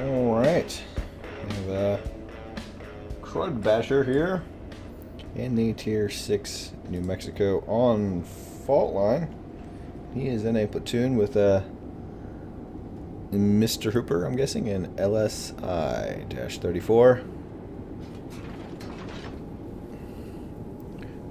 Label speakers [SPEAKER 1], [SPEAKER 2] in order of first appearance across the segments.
[SPEAKER 1] Alright, we have Crudbasher here in the Tier 6 New Mexico on fault line. He is in a platoon with Mr. Hooper, I'm guessing, in LSI-34.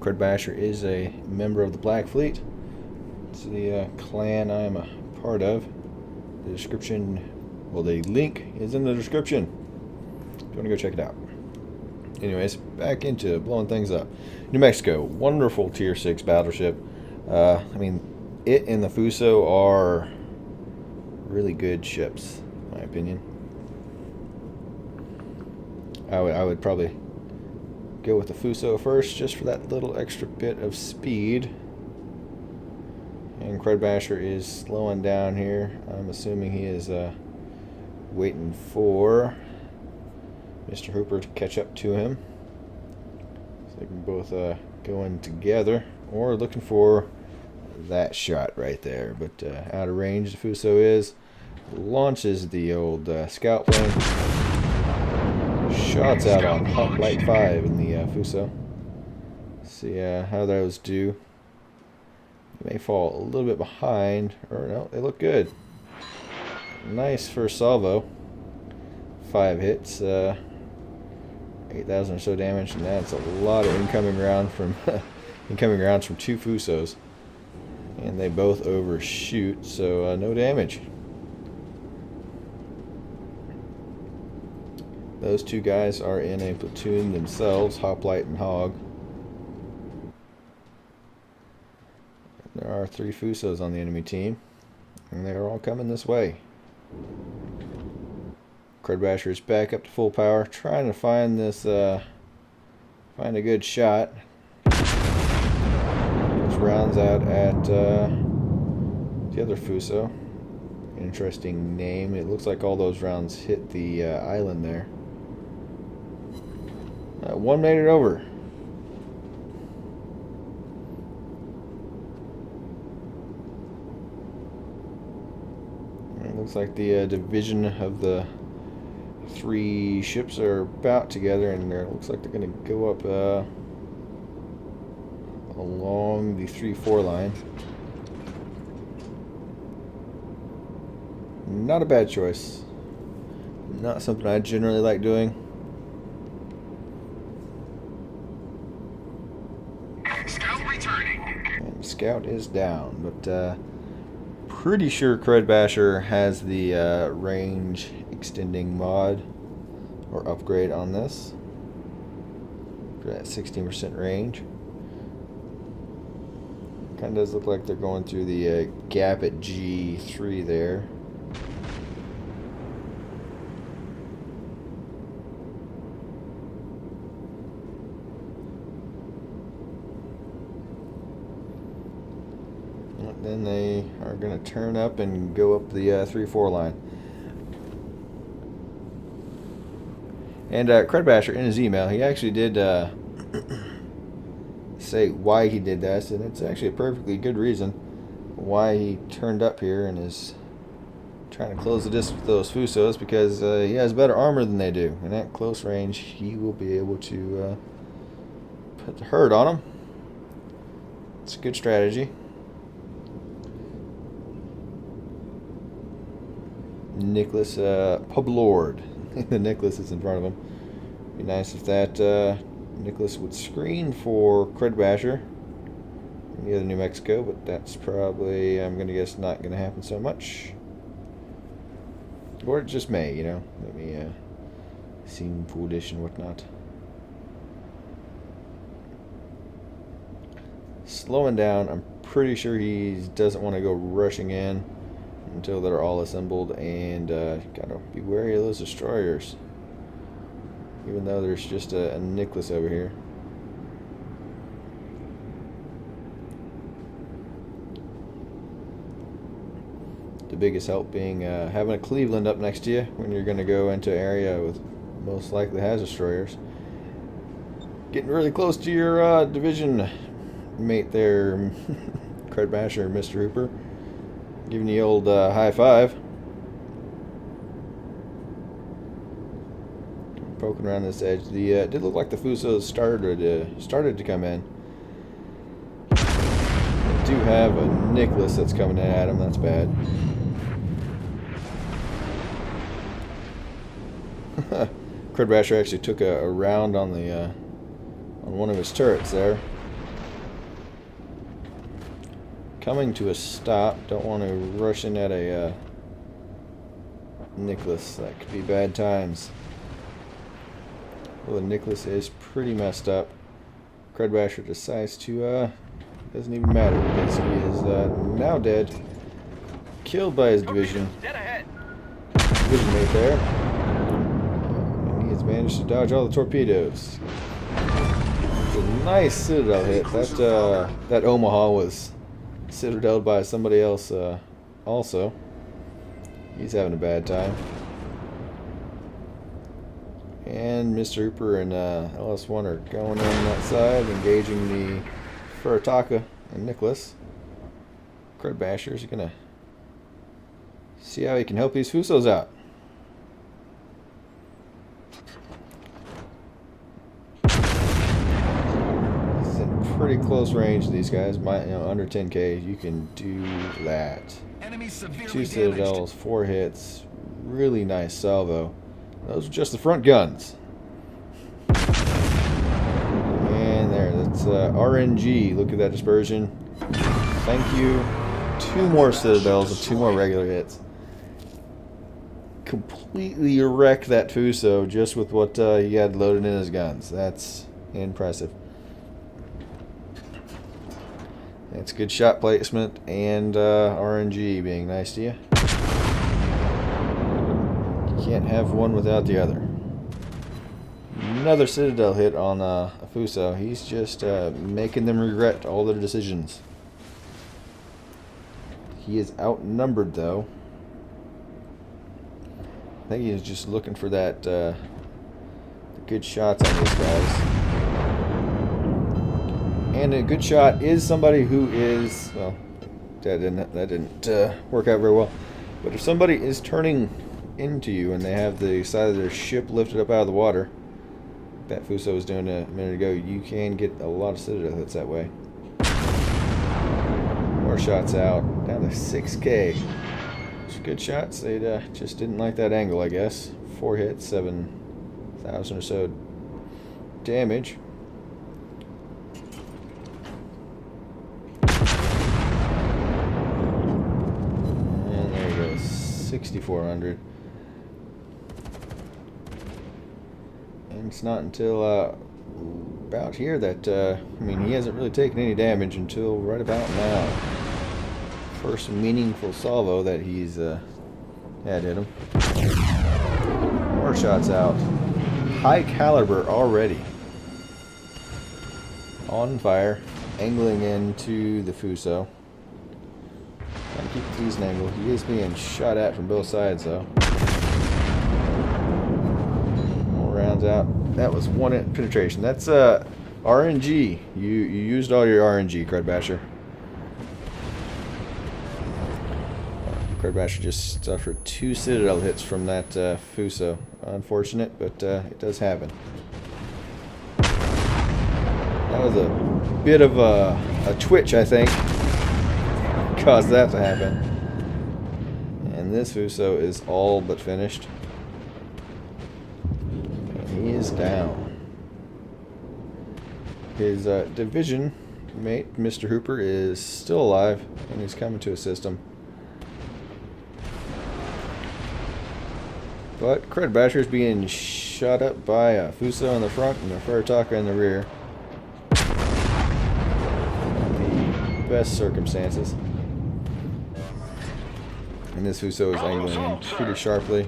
[SPEAKER 1] Crudbasher is a member of the Black Fleet. It's the clan I am a part of. The description, well, the link is in the description if you want to go check it out. Anyways, back into blowing things up. New Mexico, wonderful Tier 6 battleship. I mean, it and the Fuso are really good ships, in my opinion. I would probably go with the Fuso first, just for that little extra bit of speed. And Crudbasher is slowing down here. I'm assuming he is waiting for Mr. Hooper to catch up to him. So they can both go in together, or looking for that shot right there. But out of range the Fuso is. Launches the old scout plane. Shots out on Hoplite 5 in the Fuso. See how those do. They may fall a little bit behind, or no, they look good. Nice first salvo. 5 hits, 8,000 or so damage, and that's a lot of incoming rounds from 2 Fusos, and they both overshoot, so no damage. Those 2 guys are in a platoon themselves, Hoplite and Hog. There are 3 Fusos on the enemy team, and they are all coming this way. Crudbasher is back up to full power, trying to find this, find a good shot. Which rounds out at the other Fuso. Interesting name. It looks like all those rounds hit the island there. One made it over. It looks like the division of the 3 ships are about together, and it looks like they're going to go up along the 3-4 line. Not a bad choice. Not something I generally like doing.
[SPEAKER 2] Scout returning.
[SPEAKER 1] And Scout is down, but pretty sure Crudbasher has the range extending mod or upgrade on this for that 16% range. Kind of does look like they're going through the gap at G3 there. Then they are going to turn up and go up the 3-4 line. And Crudbasher, in his email, he actually did say why he did that, and it's actually a perfectly good reason why he turned up here and is trying to close the distance with those Fusos, because he has better armor than they do. And at close range, he will be able to put the hurt on them. It's a good strategy. Nicholas Publord. The Nicholas is in front of him. Be nice if that Nicholas would screen for Crudbasher in the other New Mexico, but that's probably, I'm going to guess, not going to happen so much. Or it just may, you know. Maybe seem foolish and whatnot. Slowing down. I'm pretty sure he doesn't want to go rushing in until they're all assembled, and gotta be wary of those destroyers, even though there's just a Nicholas over here. The biggest help being having a Cleveland up next to you when you're going to go into an area with most likely has destroyers. Getting really close to your division mate there, Crudbasher, Mr. Hooper. Giving you the old high five. poking around this edge. The it did look like the Fusos started to come in. They do have a Nicholas that's coming in at him. That's bad. Crudbasher actually took a round on the on one of his turrets there. Coming to a stop. Don't want to rush in at a Nicholas. That could be bad times. Well, the Nicholas is pretty messed up. Crudbasher decides to doesn't even matter because he is now dead. Killed by his division. Division mate there. And he has managed to dodge all the torpedoes. It's a nice Citadel hit. That Omaha was Citadeled by somebody else also. He's having a bad time. And Mr. Hooper and LS1 are going in that side, engaging the Furataka and Nicholas. Crudbasher is going to see how he can help these Fusos out. He's in pretty close range, these guys. Under 10k, you can do that. 2 Citadels, 4 hits. Really nice salvo. Those are just the front guns. And there, that's RNG. Look at that dispersion. Thank you. 2 more Citadels and 2 more regular hits. Completely wrecked that Fuso just with what he had loaded in his guns. That's impressive. It's good shot placement and RNG being nice to you. Can't have one without the other. Another Citadel hit on a Fuso. He's just making them regret all their decisions. He is outnumbered though. I think he's just looking for that good shots on these guys. And a good shot is somebody who is, well, that didn't work out very well. But if somebody is turning into you and they have the side of their ship lifted up out of the water, that Fuso was doing a minute ago, you can get a lot of Citadel hits that way. More shots out, down to 6k. Good shots. They just didn't like that angle, I guess. 4 hits, 7,000 or so damage. And there you go, 6,400. And it's not until about here that, I mean, he hasn't really taken any damage until right about now. First meaningful salvo that he's had hit him. More shots out. High caliber already. On fire. Angling into the Fuso. Trying to keep a decent angle. He is being shot at from both sides though. More rounds out. That was 1 penetration. That's RNG. You used all your RNG, Crudbasher. Crudbasher just suffered 2 Citadel hits from that Fuso. Unfortunate, but it does happen. That was a bit of a twitch, I think. Caused that to happen. And this Fuso is all but finished. And he is down. His division mate, Mr. Hooper, is still alive, and he's coming to assist him. But Crudbasher is being shot up by a Fuso in the front and a Furataka in the rear. The best circumstances. And this Fuso is angling pretty sharply.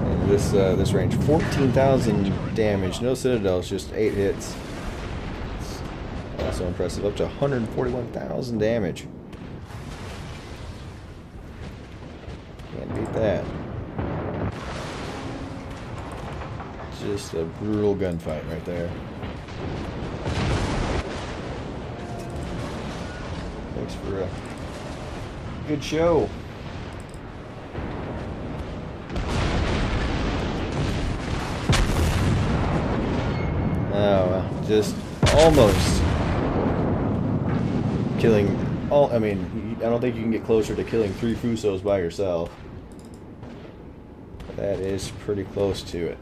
[SPEAKER 1] And this range, 14,000 damage, no Citadels, just 8 hits. It's also impressive, up to 141,000 damage. Can't beat that. Just a brutal gunfight right there. Thanks for a good show. well, just almost killing all. I mean, I don't think you can get closer to killing 3 Fusos by yourself. That is pretty close to it.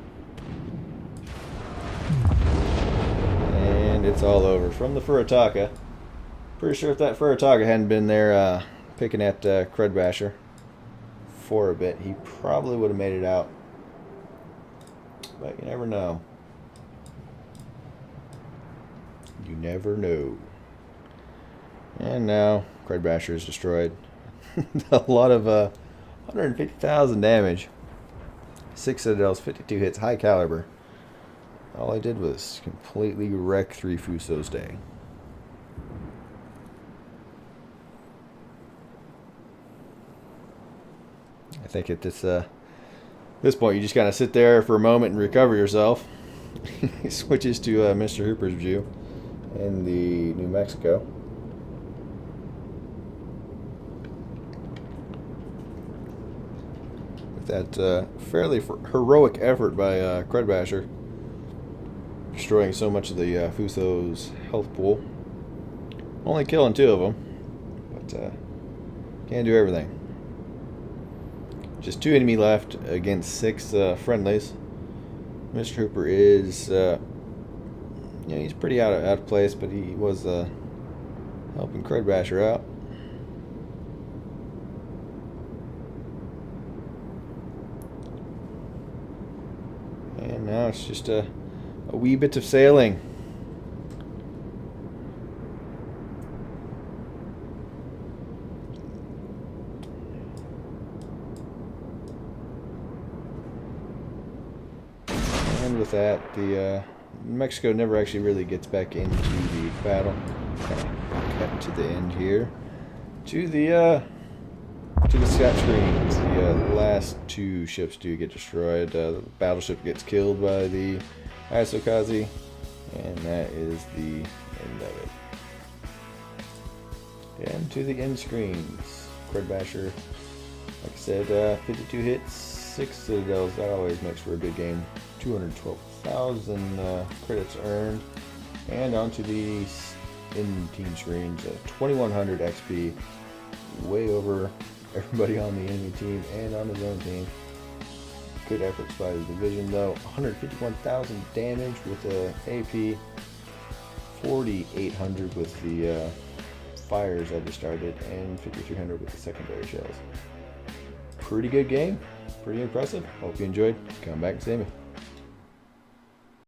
[SPEAKER 1] And it's all over from the Furitaka. Pretty sure if that Furitaka hadn't been there picking at Crudbasher for a bit, he probably would have made it out. But you never know. You never know. And now Crudbasher is destroyed. A lot of 150,000 damage. 6 citadels, 52 hits, high caliber. All I did was completely wreck 3 Fusos day. I think at this point you just kind of sit there for a moment and recover yourself. He switches to Mr. Hooper's view in the New Mexico. With that fairly heroic effort by Crudbasher, destroying so much of the Fuso's health pool. Only killing 2 of them, but can't do everything. Just 2 enemy left against 6 friendlies. Mr. Hooper is, he's pretty out of place, but he was helping Crudbasher out. And now it's just a wee bit of sailing. And with that, the Mexico never actually really gets back into the battle. Kind of cut to the end here. To the scat screens. The last 2 ships do get destroyed. The battleship gets killed by the Isokazi, and that is the end of it. And to the end screens. Crudbasher, like I said, 52 hits, 6 citadels. That always makes for a good game. 212,000 credits earned. And onto the in team screens, 2100 XP, way over everybody on the enemy team and on his own team. Good efforts by the division though. 151,000 damage with the AP, 4,800 with the fires that just started, and 5,300 with the secondary shells. Pretty good game, pretty impressive. Hope you enjoyed. Come back and see me.